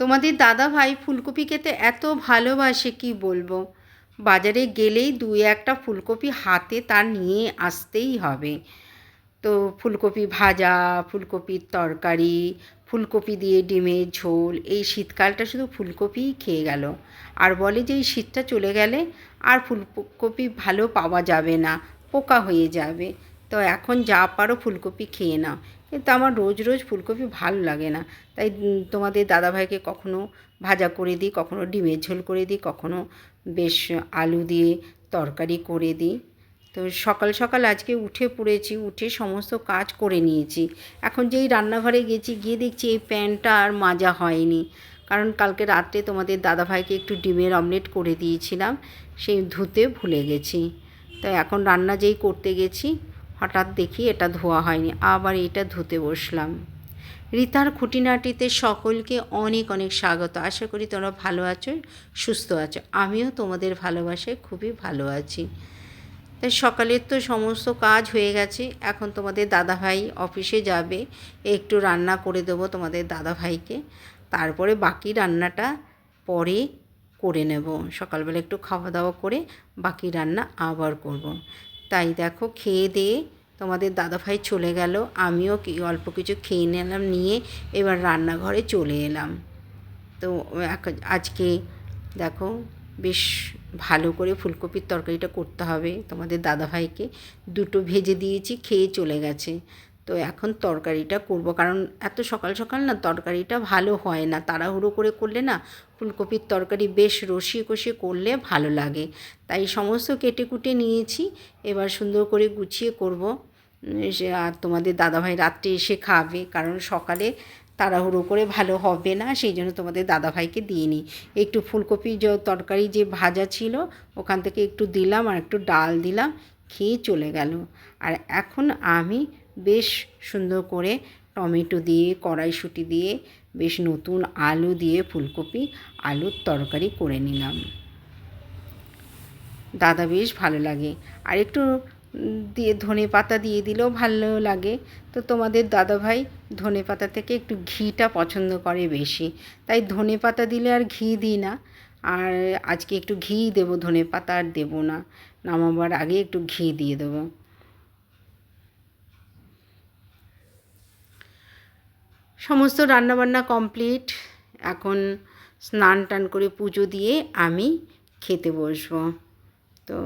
তোমাদের দাদা ভাই ফুলকপি খেতে এত ভালোবাসে কি বলবো। বাজারে গেলেই দুই একটা ফুলকপি হাতে তার নিয়ে আসতেই হবে। তো ফুলকপি ভাজা, ফুলকপির তরকারি, ফুলকপি দিয়ে ডিমের ঝোল, এই শীতকালটা শুধু ফুলকপিই খেয়ে গেল। আর বলে যে এই শীতটা চলে গেলে আর ফুলকপি ভালো পাওয়া যাবে না, পোকা হয়ে যাবে। তো এখন যা পারো ফুলকপি খেয়ে নাও। কিন্তু আমার রোজ রোজ ফুলকপি ভালো লাগে না। তাই তোমাদের দাদাভাইকে কখনো ভাজা করে দিই, কখনো ডিমের ঝোল করে দিই, কখনো বেশ আলু দিয়ে তরকারি করে দিই। তো সকাল সকাল আজকে উঠে পড়েছি, উঠে সমস্ত কাজ করে নিয়েছি। এখন যেই রান্নাঘরে গেছি, গিয়ে দেখছি এই প্যানটা আর মাজা হয়নি। কারণ কালকে রাত্রে তোমাদের দাদাভাইকে একটু ডিমের অমলেট করে দিয়েছিলাম, সেই ধুতে ভুলে গেছি। তো এখন রান্না যেই করতে গেছি, হঠাৎ দেখি এটা ধোয়া হয়নি, আবার এটা ধুতে বসলাম। রিতার খুঁটিনাটিতে সকলকে অনেক অনেক স্বাগত। আশা করি তোমরা ভালো আছো, সুস্থ আছো। আমিও তোমাদের ভালোবাসায় খুবই ভালো আছি। তাই সকালের তো সমস্ত কাজ হয়ে গেছে। এখন তোমাদের দাদাভাই অফিসে যাবে, একটু রান্না করে দেবো তোমাদের দাদাভাইকে। তারপরে বাকি রান্নাটা পরে করে নেব। সকালবেলা একটু খাওয়া দাওয়া করে বাকি রান্না আবার করব। তাই দেখো খেয়ে দিয়ে তোমাদের দাদাভাই চলে গেল, আমিও অল্প কিছু খেয়ে নিলাম, নিয়ে এবার রান্নাঘরে চলে এলাম। তো আজকে দেখো বেশ ভালো করে ফুলকপির তরকারিটা করতে হবে। তোমাদের দাদাভাইকে দুটো ভেজে দিয়েছি, খেয়ে চলে গেছে। তো এখন তরকারিটা করব, কারণ এত সকাল সকাল না তরকারিটা ভালো হয় না, তাড়াহুড়ো করে করলে না ফুলকপির তরকারি বেশ রসিয়ে কষিয়ে করলে ভালো লাগে। তাই সমস্ত কেটে কুটে নিয়েছি, এবার সুন্দর করে গুছিয়ে করব। আর তোমাদের দাদাভাই রাত্রে এসে খাবে, কারণ সকালে তাড়াহুড়ো করে ভালো হবে না, সেই জন্য তোমাদের দাদাভাইকে দিয়ে নিই। একটু ফুলকপি তরকারি যে ভাজা ছিল ওখান থেকে একটু দিলাম, আর একটু ডাল দিলাম, খেয়ে চলে গেল। আর এখন আমি বেশ সুন্দর করে টমেটো দিয়ে, কড়াইশুঁটি দিয়ে, বেশ নতুন আলু দিয়ে ফুলকপি আলুর তরকারি করে নিলাম। দাদা বেশ ভালো লাগে। আর একটু দিয়ে ধনে পাতা দিয়ে দিলেও ভালো লাগে। তো তোমাদের দাদাভাই ধনে পাতা থেকে একটু ঘিটা পছন্দ করে বেশি, তাই ধনে পাতা দিলে আর ঘি দিই না। আর আজকে একটু ঘি দেবো, ধনে পাতা আর দেবো না, নামাবার আগে একটু ঘি দিয়ে দেবো। সমস্ত রান্নাবান্না কমপ্লিট। এখন স্নান টান করে পুজো দিয়ে আমি খেতে বসবো। তো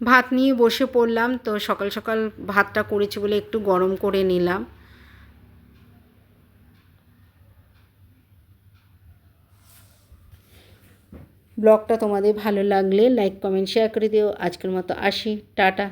ভাত নিয়ে বসে পড়লাম। তো সকাল সকাল ভাতটা করেছি বলে একটু গরম করে নিলাম। ব্লগটা তোমাদের ভালো লাগলে লাইক কমেন্ট শেয়ার করে দিও। আজকের মতো আসি, টাটা।